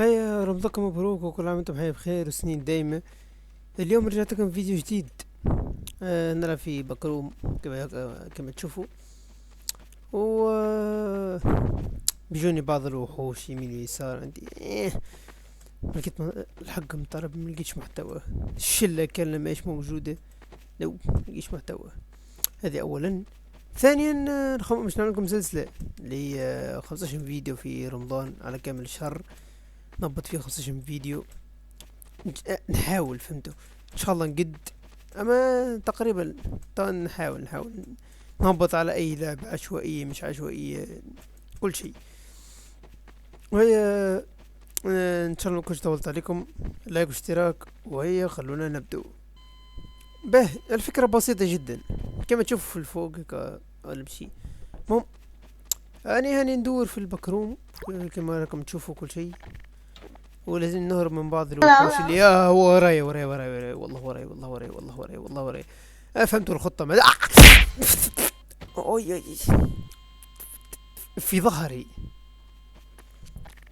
هيا رمضانكم مبروك وكل عام وانتم بخير بخير وسنين دايمة. اليوم رجعت لكم فيديو جديد. نلعب في بكروم كما تشوفوا. و بيجوني بعض الوحوش يمين ويسار عندي لقيت الحق مطرب ملقيتش محتوى. الشلة كان ايش موجودة. لو ملقيتش محتوى. هذه اولا. ثانيا مش نعمل لكم سلسلة اللي 15 فيديو في رمضان على كامل الشهر. نضبط فيه 15 فيديو. نحاول فهمتوا ان شاء الله نقد. اما تقريبا طبعا نحاول نهبط على اي لعبة عشوائية مش عشوائية. كل شيء. وهي ان شاء الله مكنش طولت عليكم. لايك واشتراك وهي خلونا نبدو. به الفكرة بسيطة جدا كما تشوفوا في الفوق ولا بشي. المهم اني هاني ندور في البكروم كما راكم تشوفوا كل شيء. ولازم نهرب من بعض الوحوش اللي هو وراي والله وراي والله وراي والله وراي والله وراي. فهمتوا الخطة ما اوي في ظهري.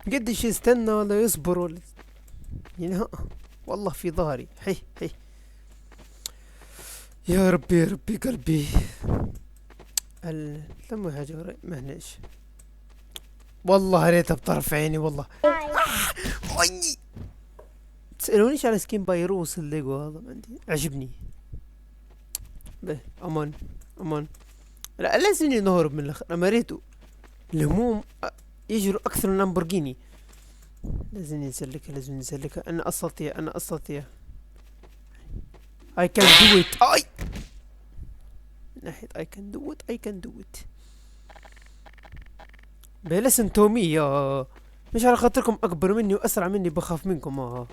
قديش يستنى ولا يصبر ولا يعني والله في ظهري هي. يا ربي يا ربي قلبي. لما حاجة وراي ما هناش. والله ريتها بطرف عيني والله. اوي تسألونيش على سكين بايروس الليجو هذا عندي عجبني. به امان. لا لازم نهرب من الاخر انا ريتو. الهموم يجروا اكثر من لامبورجيني. لازم نسلكها انا استطيع. I can do it. اي من ناحية I can do it. لسن تومي يا مش على خاطركم اكبر مني واسرع مني بخاف منكم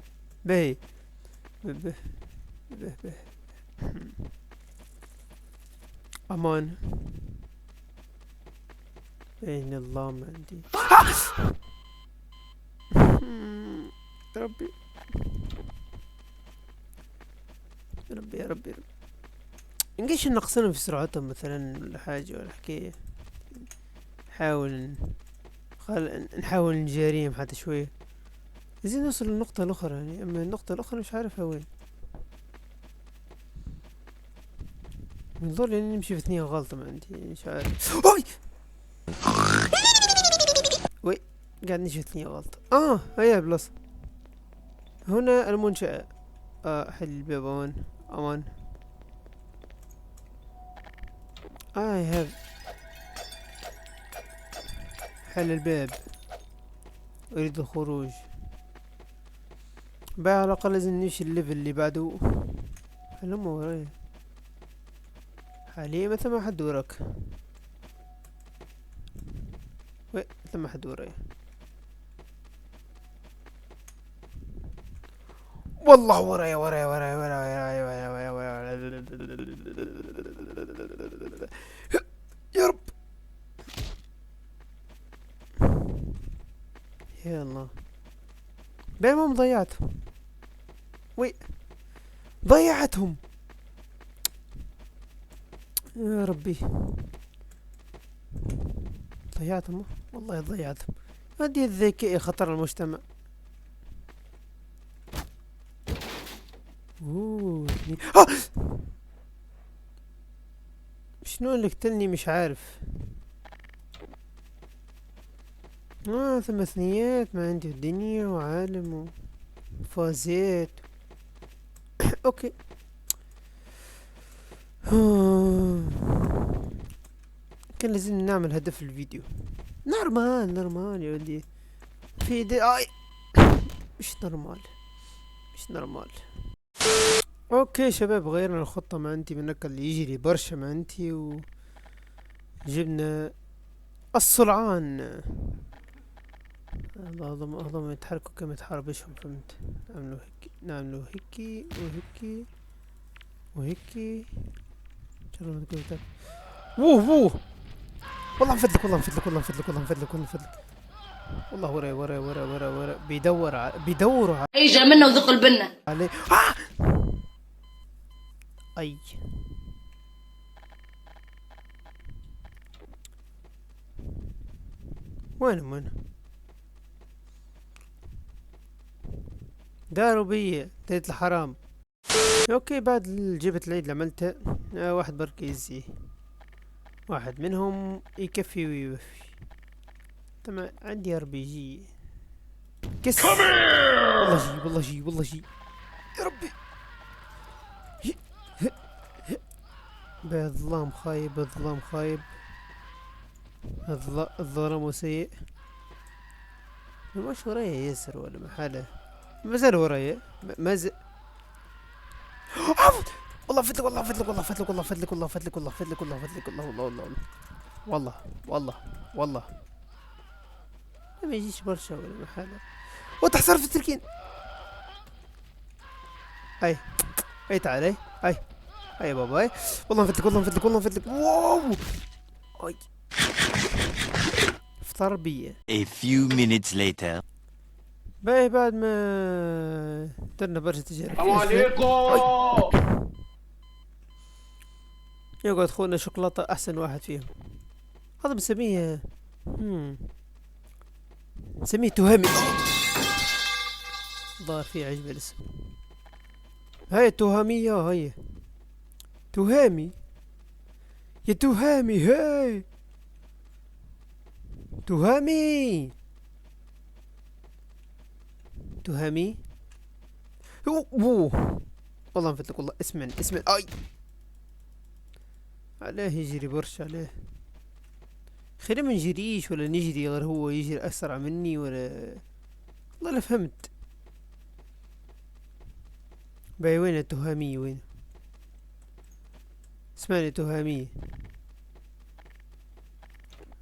باهي. به به امان. اين الله ما عندي. ربي يا ربي. نقيش نقصنا في سرعتهم مثلا ولا حاجة ولا حكاية. نحاول نحاول نجاريهم حتى شوية. عايزين نوصل للنقطة الأخرى يعني أما النقطة الأخرى مش عارفها وين. نظل يعني نمشي في اثنين غلطة ما عندي يعني مش عارف. أوي وي قاعد نمشي في اثنين غلطة. هيا بلس. هنا المنشأة. حل الباب أمان. هذا حل الباب. أريد الخروج. بقى على الأقل لازم نمشي الليفل اللي بعده. هلما وراي. حاليا مثل ما حد وراك. مثل ما حد وراي. والله وراي. يا رب. يا الله. بينهم ضيعتهم. وي ضيعتهم. يا ربي ضيعتهم والله ضيعتهم. هذه الذكاء خطر المجتمع. شنو اللي قتلني مش عارف. ثم ثنيات ما عندي في الدنيا وعالم وفازات. اوكي. كان لازم نعمل هدف الفيديو. نورمال يا ولدي. في دي مش نورمال. اوكي شباب غيرنا الخطة ما انتي منك اللي يجري برشا ما انتي وجبنا الصلعان. هذا يتحركوا كما يتحاربشهم فهمت. نعملوا هيكي وهيكي. ووه والله نفدلك والله وراي بيدوروا اجا منا وذق البنة. علي اي وين داروا بيا تيت الحرام. اوكي بعد جبة العيد اللي عملتها واحد برك يزي، واحد منهم يكفي ويوفي. تمام عندي ار بي جي كس. والله جي والله جي والله جي يا ربي. الظلام خايب، الظلام خايب، الظلام سيء. مش ورايا ياسر ولا محاله، ما زال ورايا ما زال. والله فدلك والله فدلك والله فدلك والله فدلك والله فدلك والله فدلك والله فدلك والله والله والله والله والله والله ما يجيش برشا ولا محاله. وتحصر في التركين. اي اي تعال اي اي اي بابا اي. والله نفدلك والله نفدلك والله نفدلك. واو اي افطر بيا. A few minutes later. باي بعد ما درنا برشا تجارب. السلام عليكم. يقعد خونا شوكولاتة احسن واحد فيهم. هذا بنسميه نسميه تهامي. ظهر فيه عجبه الاسم. هاي تهامية هاي تهامي يا تهامي هاي تهامي تهامي. اوه والله نفتلك والله. اسمعني اسمعني اي. علاه يجري برشا عليه. خلينا ما نجريش ولا نجري غير هو يجري اسرع مني ولا. والله لا فهمت. باي وين التهامية وين؟ اسمعني تهامية،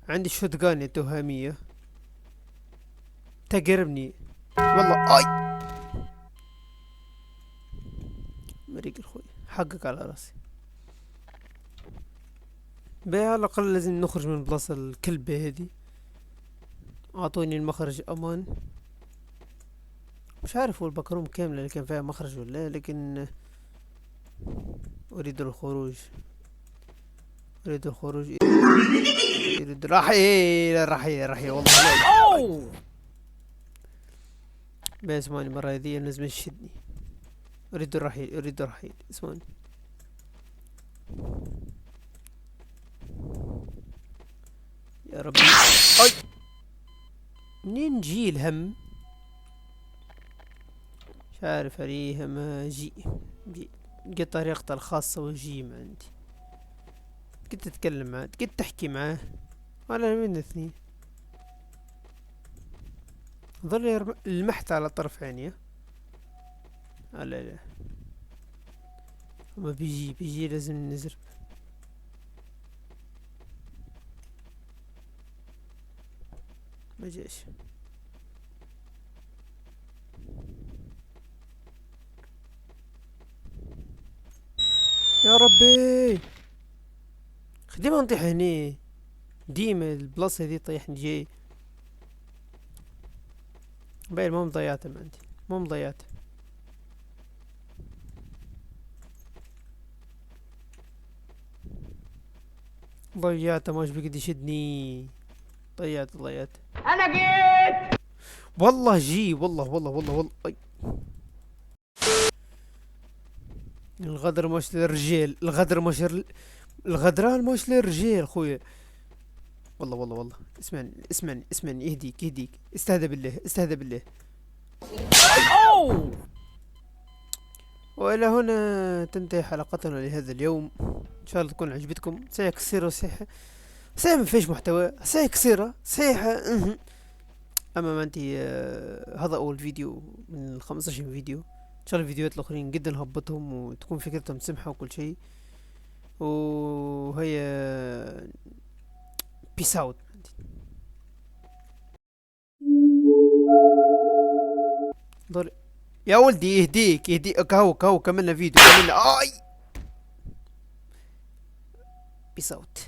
عندي شوتغان يا تهامية تقربني والله. اي مريق الخوي حقك على راسي. باي على الاقل لازم نخرج من البلاصة الكلبة هذي. اعطوني المخرج امان. مش عارف هو البكروم كاملة اللي كان فيها مخرج ولا، لكن اريد الخروج. اريد الخروج. اريد الرحيل الرحيل الرحيل والله. باي اسمعني مرة هذي لازم تشدني. اريد الرحيل اريد الرحيل اسمعني. يا ربي اي منين جي الهم؟ مش عارف عليها ما جي لقيت طريقته الخاصة وجي ما عندي. كنت تتكلم معاه كنت تحكي معاه ولا من الاثنين. ظل لمحت على طرف عيني. لا لا ما بيجي لازم نزرب. ما جاش. يا ربي ديما نطيح هني، ديما البلاصة دي طيحني جاي. باين ما مضيعته ما عندي ما مضيعته. ضيعته ماش بقدر يشدني. ضيعت انا جيت. والله جي والله والله والله والله أي. الغدر مش للرجال، الغدر مش الغدران مش للرجال خويا. والله والله والله اسمعني اسمعني اسمعني يهديك يهديك. استهدى بالله استهدى بالله. اوه والى هنا تنتهي حلقتنا لهذا اليوم. ان شاء الله تكون عجبتكم. صحيح قصيرة صحيح ما فيش محتوى. صحيح قصيرة صحيح اما ما انتي هذا اول فيديو من 15 فيديو. ان شاء الله الفيديوهات الاخرين جدا نهبطهم وتكون فكرتهم سمحة وكل شيء. وهي بيس اوت. يا ولدي يهديك يهديك. كهو كملنا فيديو كملنا. اي بيس اوت.